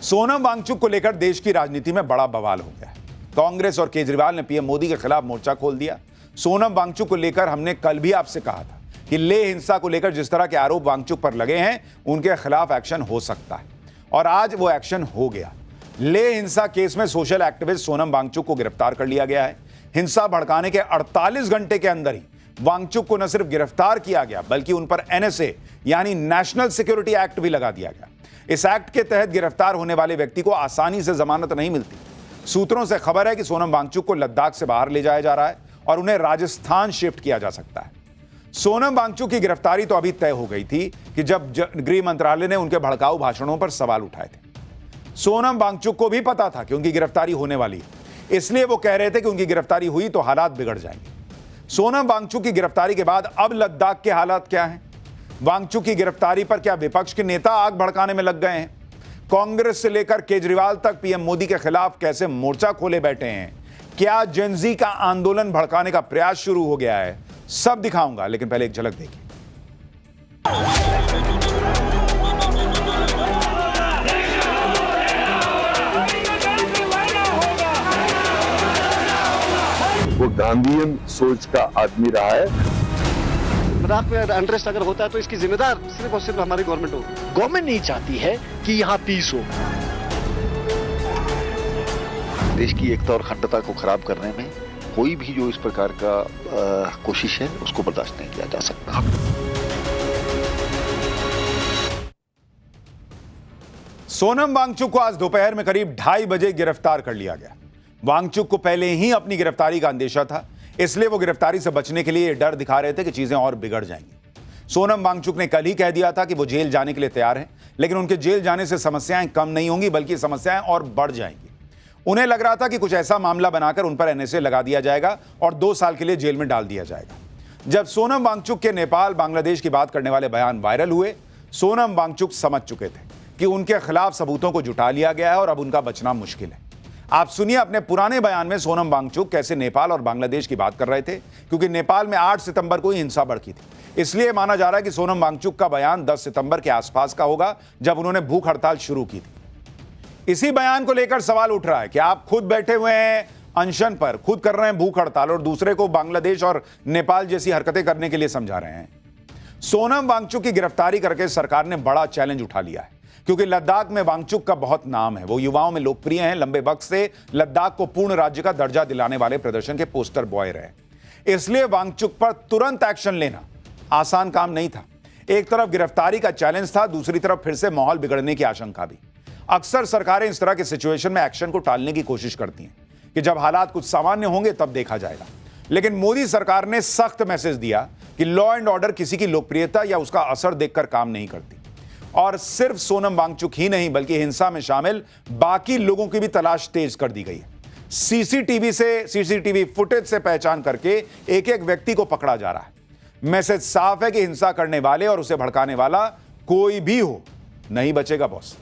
सोनम वांगचुक को लेकर देश की राजनीति में बड़ा बवाल हो गया है। कांग्रेस और केजरीवाल ने पीएम मोदी के खिलाफ मोर्चा खोल दिया। सोनम वांगचुक को लेकर हमने कल भी आपसे कहा था कि लेह हिंसा को लेकर जिस तरह के आरोप वांगचुक पर लगे हैं उनके खिलाफ एक्शन हो सकता है, और आज वो एक्शन हो गया। लेह हिंसा केस में सोशल एक्टिविस्ट सोनम वांगचुक को गिरफ्तार कर लिया गया है। हिंसा भड़काने के 48 घंटे के अंदर ही वांगचुक को न सिर्फ गिरफ्तार किया गया बल्कि उन पर एनएसए यानी नेशनल सिक्योरिटी एक्ट भी लगा दिया गया। इस एक्ट के तहत गिरफ्तार होने वाले व्यक्ति को आसानी से जमानत नहीं मिलती। सूत्रों से खबर है कि सोनम वांगचुक को लद्दाख से बाहर ले जाया जा रहा है और उन्हें राजस्थान शिफ्ट किया जा सकता है। सोनम वांगचुक की गिरफ्तारी तो अभी तय हो गई थी कि जब गृह मंत्रालय ने उनके भड़काऊ भाषणों पर सवाल उठाए थे। सोनम वांगचुक को भी पता था कि उनकी गिरफ्तारी होने वाली है, इसलिए वो कह रहे थे कि उनकी गिरफ्तारी हुई तो हालात बिगड़ जाएंगे। सोनम वांगचुक की गिरफ्तारी के बाद अब लद्दाख के हालात क्या हैं? वांगचुक की गिरफ्तारी पर क्या विपक्ष के नेता आग भड़काने में लग गए हैं? कांग्रेस से लेकर केजरीवाल तक पीएम मोदी के खिलाफ कैसे मोर्चा खोले बैठे हैं? क्या जेनजी का आंदोलन भड़काने का प्रयास शुरू हो गया है? सब दिखाऊंगा, लेकिन पहले एक झलक देखिए। वो गांधीयन सोच का आदमी रहा है। लद्दाख में अनरेस्ट अगर होता है तो इसकी जिम्मेदार सिर्फ और सिर्फ हमारी गवर्नमेंट होगी। गवर्नमेंट नहीं चाहती है कि यहाँ पीस हो। देश की एकता और अखंडता को खराब करने में कोई भी जो इस प्रकार का कोशिश है उसको बर्दाश्त नहीं किया जा सकता। सोनम वांगचुक को आज दोपहर में करीब 2:30 बजे गिरफ्तार कर लिया गया। वांगचुक को पहले ही अपनी गिरफ्तारी का अंदेशा था, इसलिए वो गिरफ्तारी से बचने के लिए डर दिखा रहे थे कि चीजें और बिगड़ जाएंगी। सोनम वांगचुक ने कल ही कह दिया था कि वो जेल जाने के लिए तैयार हैं, लेकिन उनके जेल जाने से समस्याएं कम नहीं होंगी बल्कि समस्याएं और बढ़ जाएंगी। उन्हें लग रहा था कि कुछ ऐसा मामला बनाकर उन पर एनएसए लगा दिया जाएगा और 2 साल के लिए जेल में डाल दिया जाएगा। जब सोनम वांगचुक के नेपाल बांग्लादेश की बात करने वाले बयान वायरल हुए, सोनम वांगचुक समझ चुके थे कि उनके खिलाफ सबूतों को जुटा लिया गया है और अब उनका बचना मुश्किल है। आप सुनिए अपने पुराने बयान में सोनम वांगचुक कैसे नेपाल और बांग्लादेश की बात कर रहे थे, क्योंकि नेपाल में 8 सितंबर को ही हिंसा भड़की थी। इसलिए माना जा रहा है कि सोनम वांगचुक का बयान 10 सितंबर के आसपास का होगा, जब उन्होंने भूख हड़ताल शुरू की थी। इसी बयान को लेकर सवाल उठ रहा है कि आप खुद बैठे हुए हैं अनशन पर, खुद कर रहे हैं भूख हड़ताल और दूसरे को बांग्लादेश और नेपाल जैसी हरकतें करने के लिए समझा रहे हैं। सोनम वांगचुक की गिरफ्तारी करके सरकार ने बड़ा चैलेंज उठा लिया है, क्योंकि लद्दाख में वांगचुक का बहुत नाम है। वो युवाओं में लोकप्रिय हैं, लंबे वक्त से लद्दाख को पूर्ण राज्य का दर्जा दिलाने वाले प्रदर्शन के पोस्टर बॉय रहे। इसलिए वांगचुक पर तुरंत एक्शन लेना आसान काम नहीं था। एक तरफ गिरफ्तारी का चैलेंज था, दूसरी तरफ फिर से माहौल बिगड़ने की आशंका भी। अक्सर सरकारें इस तरह के सिचुएशन में एक्शन को टालने की कोशिश करती हैं कि जब हालात कुछ सामान्य होंगे तब देखा जाएगा। लेकिन मोदी सरकार ने सख्त मैसेज दिया कि लॉ एंड ऑर्डर किसी की लोकप्रियता या उसका असर देखकर काम नहीं करती। और सिर्फ सोनम वांगचुक ही नहीं बल्कि हिंसा में शामिल बाकी लोगों की भी तलाश तेज कर दी गई है। सीसीटीवी फुटेज से पहचान करके एक एक व्यक्ति को पकड़ा जा रहा है। मैसेज साफ है कि हिंसा करने वाले और उसे भड़काने वाला कोई भी हो, नहीं बचेगा बॉस।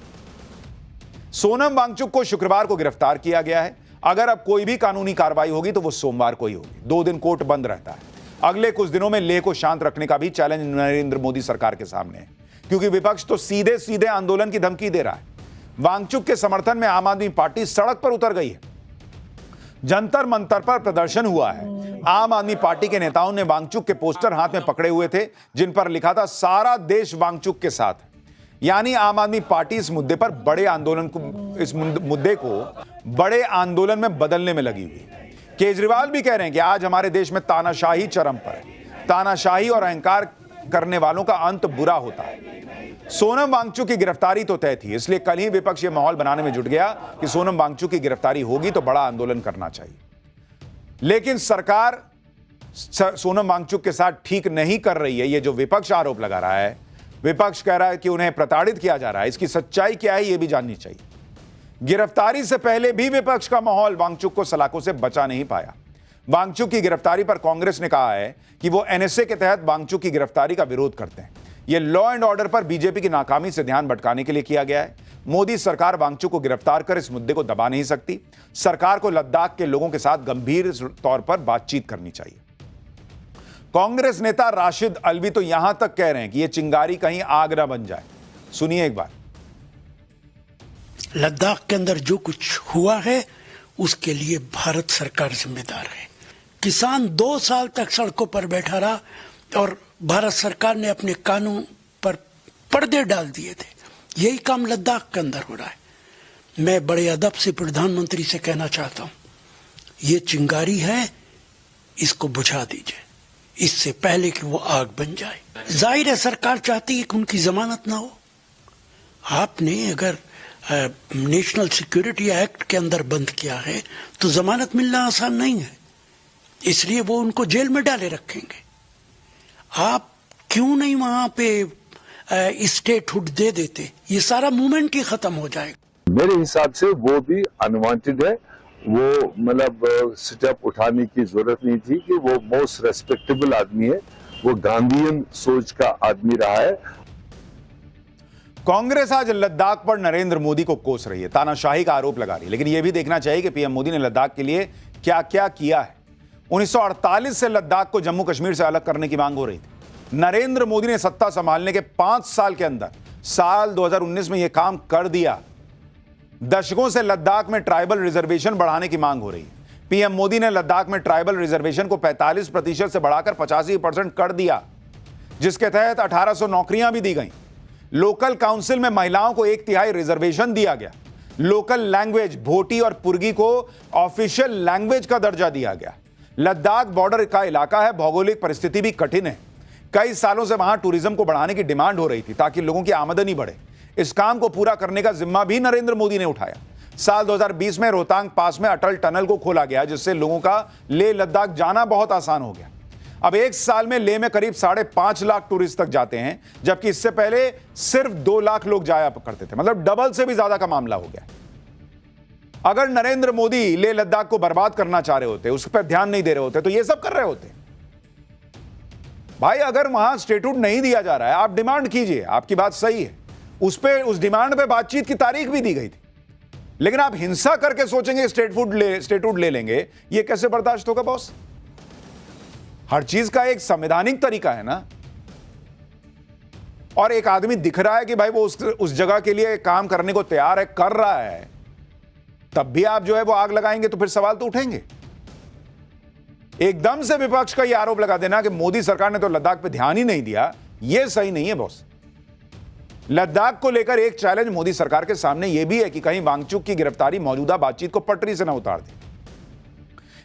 सोनम वांगचुक को शुक्रवार को गिरफ्तार किया गया है। अगर अब कोई भी कानूनी कार्रवाई होगी तो वो सोमवार को ही होगी। 2 दिन कोर्ट बंद रहता है। अगले कुछ दिनों में लेह को शांत रखने का भी चैलेंज नरेंद्र मोदी सरकार के सामने है, क्योंकि विपक्ष तो सीधे सीधे आंदोलन की धमकी दे रहा है। वांगचुक के समर्थन में आम आदमी पार्टी सड़क पर उतर गई है। जंतर मंतर पर प्रदर्शन हुआ है। आम आदमी पार्टी के नेताओं ने वांगचुक के पोस्टर हाथ में पकड़े हुए थे, जिन पर लिखा था सारा देश वांगचुक के साथ। यानी आम आदमी पार्टी इस मुद्दे पर इस मुद्दे को बड़े आंदोलन में बदलने में लगी हुई। केजरीवाल भी कह रहे हैं कि आज हमारे देश में तानाशाही चरम पर है। तानाशाही और अहंकार करने वालों का अंत बुरा होता है। सोनम वांगचुक की गिरफ्तारी तो तय थी, इसलिए कल ही विपक्ष ये माहौल बनाने में जुट गया कि सोनम वांगचुक की गिरफ्तारी होगी तो बड़ा आंदोलन करना चाहिए। लेकिन सरकार सोनम वांगचुक के साथ ठीक नहीं कर रही है। ये जो विपक्ष आरोप लगा रहा है, विपक्ष कह रहा है कि उन्हें प्रताड़ित किया जा रहा है, इसकी सच्चाई क्या है यह भी जाननी चाहिए। गिरफ्तारी से पहले भी विपक्ष का माहौल वांगचुक को सलाखों से बचा नहीं पाया। वांगचुक की गिरफ्तारी पर कांग्रेस ने कहा है कि वो एनएसए के तहत वांगचुक की गिरफ्तारी का विरोध करते हैं। यह लॉ एंड ऑर्डर पर बीजेपी की नाकामी से ध्यान भटकाने के लिए किया गया है। मोदी सरकार वांगचुक को गिरफ्तार कर इस मुद्दे को दबा नहीं सकती। सरकार को लद्दाख के लोगों के साथ गंभीर तौर पर बातचीत करनी चाहिए। कांग्रेस नेता राशिद अलवी तो यहां तक कह रहे हैं कि यह चिंगारी कहीं आग न बन जाए। सुनिए एक बार। लद्दाख के अंदर जो कुछ हुआ है उसके लिए भारत सरकार जिम्मेदार है। किसान 2 साल तक सड़कों पर बैठा रहा और भारत सरकार ने अपने कानून पर पर्दे डाल दिए थे। यही काम लद्दाख के अंदर हो रहा है। मैं बड़े अदब से प्रधानमंत्री से कहना चाहता हूं, ये चिंगारी है, इसको बुझा दीजिए इससे पहले कि वो आग बन जाए। जाहिर है सरकार चाहती है कि उनकी जमानत ना हो। आपने अगर नेशनल सिक्योरिटी एक्ट के अंदर बंद किया है तो जमानत मिलना आसान नहीं है, इसलिए वो उनको जेल में डाले रखेंगे। आप क्यों नहीं वहां पे स्टेटहुड दे देते, ये सारा मूवमेंट ही खत्म हो जाएगा। मेरे हिसाब से वो भी अनवांटेड है। वो मतलब स्टेप उठाने की जरूरत नहीं थी कि वो मोस्ट रेस्पेक्टेबल आदमी है, वो गांधीयन सोच का आदमी रहा है। कांग्रेस आज लद्दाख पर नरेंद्र मोदी को कोस रही है, तानाशाही का आरोप लगा रही है, लेकिन यह भी देखना चाहिए कि पीएम मोदी ने लद्दाख के लिए क्या क्या किया है। 1948 से लद्दाख को जम्मू कश्मीर से अलग करने की मांग हो रही थी। नरेंद्र मोदी ने सत्ता संभालने के 5 साल के अंदर साल 2019 में यह काम कर दिया। दशकों से लद्दाख में ट्राइबल रिजर्वेशन बढ़ाने की मांग हो रही है। पीएम मोदी ने लद्दाख में ट्राइबल रिजर्वेशन को 45% से बढ़ाकर 85% कर दिया, जिसके तहत 1800 नौकरियां भी दी गई। लोकल काउंसिल में महिलाओं को 1/3 रिजर्वेशन दिया गया। लोकल लैंग्वेज भोटी और पुर्गी को ऑफिशियल लैंग्वेज का दर्जा दिया गया। लद्दाख बॉर्डर का इलाका है, भौगोलिक परिस्थिति भी कठिन है। कई सालों से वहां टूरिज्म को बढ़ाने की डिमांड हो रही थी ताकि लोगों की आमदनी बढ़े। इस काम को पूरा करने का जिम्मा भी नरेंद्र मोदी ने उठाया। साल 2020 में रोहतांग पास में अटल टनल को खोला गया, जिससे लोगों का लेह लद्दाख जाना बहुत आसान हो गया। अब 1 साल में लेह में करीब 5.5 लाख टूरिस्ट तक जाते हैं, जबकि इससे पहले सिर्फ 2 लाख लोग जाया करते थे। मतलब डबल से भी ज्यादा का मामला हो गया। अगर नरेंद्र मोदी लेह लद्दाख को बर्बाद करना चाह रहे होते, उस पर ध्यान नहीं दे रहे होते, तो ये सब कर रहे होते। भाई अगर वहां स्टेटहुड नहीं दिया जा रहा है, आप डिमांड कीजिए, आपकी बात सही है, उस डिमांड पे बातचीत की तारीख भी दी गई थी, लेकिन आप हिंसा करके सोचेंगे स्टेटहुड ले लेंगे, ये कैसे बर्दाश्त होगा बॉस? हर चीज का एक संवैधानिक तरीका है ना। और एक आदमी दिख रहा है कि भाई वो उस जगह के लिए काम करने को तैयार है, कर रहा है, तब भी आप जो है वो आग लगाएंगे तो फिर सवाल तो उठेंगे। एकदम से विपक्ष का यह आरोप लगा देना कि मोदी सरकार ने तो लद्दाख पे ध्यान ही नहीं दिया, यह सही नहीं है बॉस। लद्दाख को लेकर एक चैलेंज मोदी सरकार के सामने यह भी है कि कहीं वांगचुक की गिरफ्तारी मौजूदा बातचीत को पटरी से न उतार दे।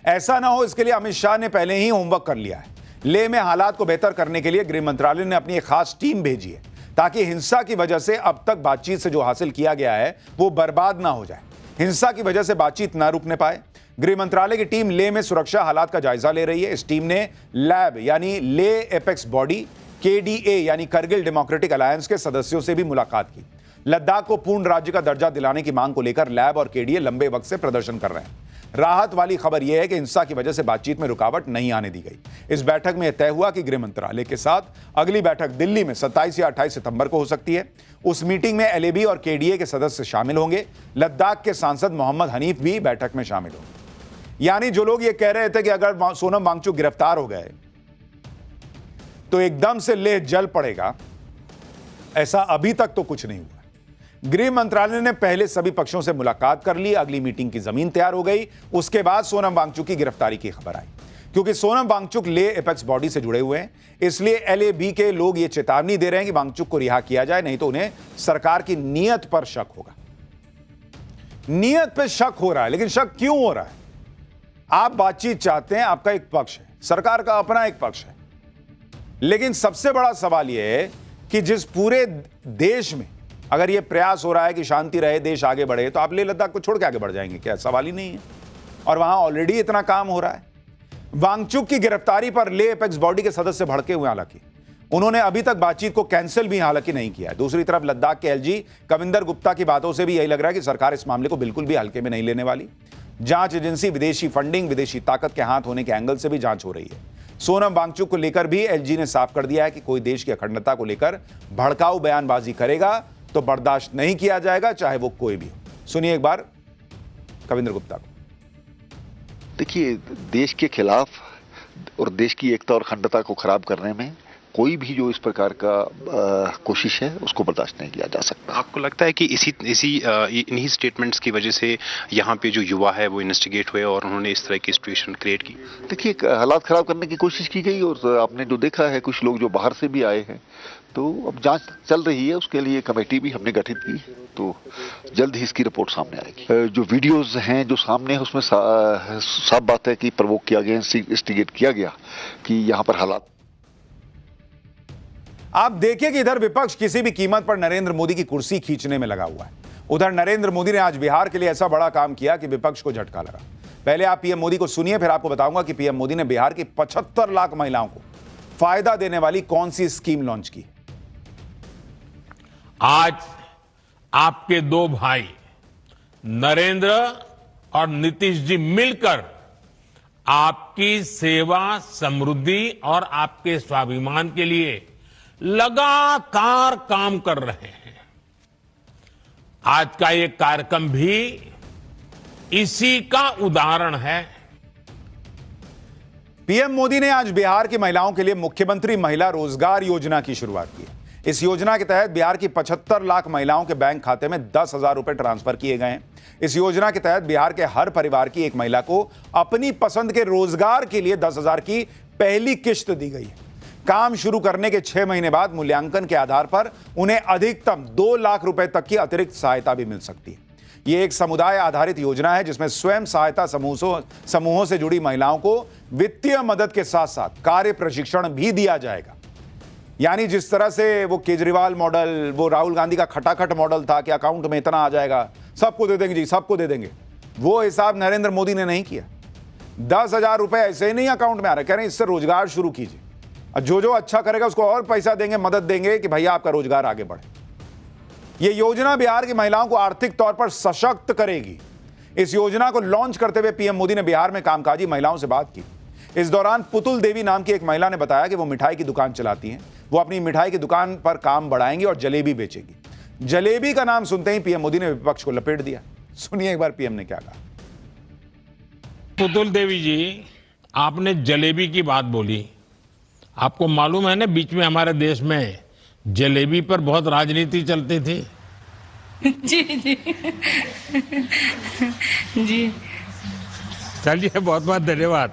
ऐसा ना हो, इसके लिए अमित शाह ने पहले ही होमवर्क कर लिया है। लेह में हालात को बेहतर करने के लिए गृह मंत्रालय ने अपनी एक खास टीम भेजी है, ताकि हिंसा की वजह से अब तक बातचीत से जो हासिल किया गया है वो बर्बाद ना हो जाए, हिंसा की वजह से बातचीत ना रुकने पाए। गृह मंत्रालय की टीम लेह में सुरक्षा हालात का जायजा ले रही है। इस टीम ने लैब यानी लेह एपेक्स बॉडी, KDA यानी करगिल डेमोक्रेटिक अलायंस के सदस्यों से भी मुलाकात की। लद्दाख को पूर्ण राज्य का दर्जा दिलाने की मांग को लेकर लैब और KDA लंबे वक्त से प्रदर्शन कर रहे हैं। राहत वाली खबर यह है कि हिंसा की वजह से बातचीत में रुकावट नहीं आने दी गई। इस बैठक में यह तय हुआ कि गृह मंत्रालय के साथ अगली बैठक दिल्ली में 27 या 28 सितंबर को हो सकती है। उस मीटिंग में LAB और KDA के सदस्य शामिल होंगे। लद्दाख के सांसद मोहम्मद हनीफ भी बैठक में शामिल होंगे। यानी जो लोग ये कह रहे थे कि अगर सोनम वांगचुक गिरफ्तार हो गए तो एकदम से लेह जल पड़ेगा, ऐसा अभी तक तो कुछ नहीं हुआ। गृह मंत्रालय ने पहले सभी पक्षों से मुलाकात कर ली, अगली मीटिंग की जमीन तैयार हो गई। उसके बाद सोनम वांगचुक की गिरफ्तारी की खबर आई। क्योंकि सोनम वांगचुक लेह एपेक्स बॉडी से जुड़े हुए हैं, इसलिए LAB के लोग ये चेतावनी दे रहे हैं कि वांगचुक को रिहा किया जाए, नहीं तो उन्हें सरकार की नीयत पर शक होगा। नीयत पे शक हो रहा है, लेकिन शक क्यों हो रहा है? आप बातचीत चाहते हैं, आपका एक पक्ष है, सरकार का अपना एक पक्ष है, लेकिन सबसे बड़ा सवाल यह है कि जिस पूरे देश में अगर यह प्रयास हो रहा है कि शांति रहे, देश आगे बढ़े, तो आप लेह लद्दाख को छोड़ के आगे बढ़ जाएंगे क्या? सवाल ही नहीं है। और वहां ऑलरेडी इतना काम हो रहा है। वांगचुक की गिरफ्तारी पर लेह एपेक्स बॉडी के सदस्य भड़के हुए, हालांकि उन्होंने अभी तक बातचीत को कैंसिल भी हालांकि नहीं किया है। दूसरी तरफ लद्दाख के LG कविंदर गुप्ता की बातों से भी यही लग रहा है कि सरकार इस मामले को बिल्कुल भी हल्के में नहीं लेने वाली। जांच एजेंसी विदेशी फंडिंग, विदेशी ताकत के हाथ होने के एंगल से भी जांच हो रही है। सोनम वांगचुक को लेकर भी LG ने साफ कर दिया है कि कोई देश की अखंडता को लेकर भड़काऊ बयानबाजी करेगा तो बर्दाश्त नहीं किया जाएगा, चाहे वो कोई भी हो। सुनिए एक बार कविंदर गुप्ता को। देखिए, देश के खिलाफ और देश की एकता और अखंडता को खराब करने में कोई भी जो इस प्रकार का कोशिश है उसको बर्दाश्त नहीं किया जा सकता। आपको लगता है कि इन्हीं स्टेटमेंट्स की वजह से यहाँ पे जो युवा है वो इन्वेस्टिगेट हुए और उन्होंने इस तरह की सिचुएशन क्रिएट की? देखिए, हालात खराब करने की कोशिश की गई और आपने जो देखा है कुछ लोग जो बाहर से भी आए हैं, तो अब जांच चल रही है, उसके लिए कमेटी भी हमने गठित की, तो जल्द ही इसकी रिपोर्ट सामने आएगी। जो वीडियोस हैं जो सामने है उसमें साफ बात है कि प्रवोक किया गया, इंस्टिगेट किया गया कि यहाँ पर हालात। आप देखिए कि इधर विपक्ष किसी भी कीमत पर नरेंद्र मोदी की कुर्सी खींचने में लगा हुआ है, उधर नरेंद्र मोदी ने आज बिहार के लिए ऐसा बड़ा काम किया कि विपक्ष को झटका लगा। पहले आप पीएम मोदी को सुनिए, फिर आपको बताऊंगा कि पीएम मोदी ने बिहार की 75 लाख महिलाओं को फायदा देने वाली कौन सी स्कीम लॉन्च की। आज आपके दो भाई नरेंद्र और नीतीश जी मिलकर आपकी सेवा, समृद्धि और आपके स्वाभिमान के लिए लगातार काम कर रहे हैं। आज का ये कार्यक्रम भी इसी का उदाहरण है। पीएम मोदी ने आज बिहार की महिलाओं के लिए मुख्यमंत्री महिला रोजगार योजना की शुरुआत की। इस योजना के तहत बिहार की 75 लाख महिलाओं के बैंक खाते में 10,000 रुपए ट्रांसफर किए गए हैं। इस योजना के तहत बिहार के हर परिवार की एक महिला को अपनी पसंद के रोजगार के लिए 10,000 की पहली किश्त दी गई है। काम शुरू करने के 6 महीने बाद मूल्यांकन के आधार पर उन्हें अधिकतम 2 लाख रुपए तक की अतिरिक्त सहायता भी मिल सकती है। यह एक समुदाय आधारित योजना है जिसमें स्वयं सहायता समूहों से जुड़ी महिलाओं को वित्तीय मदद के साथ साथ कार्य प्रशिक्षण भी दिया जाएगा। यानी जिस तरह से वो केजरीवाल मॉडल, वो राहुल गांधी का खटाखट मॉडल था कि अकाउंट में इतना आ जाएगा, सबको दे देंगे जी, सबको दे देंगे, वो हिसाब नरेंद्र मोदी ने नहीं किया। 10,000 रुपए ऐसे ही नहीं अकाउंट में आ रहे, कह रहे हैं इससे रोजगार शुरू कीजिए और जो अच्छा करेगा उसको और पैसा देंगे, मदद देंगे कि भैया आपका रोजगार आगे बढ़े। यह योजना बिहार की महिलाओं को आर्थिक तौर पर सशक्त करेगी। इस योजना को लॉन्च करते हुए पीएम मोदी ने बिहार में कामकाजी महिलाओं से बात की। इस दौरान पुतुल देवी नाम की एक महिला ने बताया कि वो मिठाई की दुकान चलाती हैं। वो अपनी मिठाई की दुकान पर काम बढ़ाएंगी और जलेबी बेचेगी। जलेबी का नाम सुनते ही पीएम मोदी ने विपक्ष को लपेट दिया। सुनिए एक बार पीएम ने क्या कहा। पुतुल देवी जी, आपने जलेबी की बात बोली। आपको मालूम है ना, बीच में हमारे देश में जलेबी पर बहुत राजनीति चलती थी। जी जी जी। चलिए, बहुत बहुत धन्यवाद।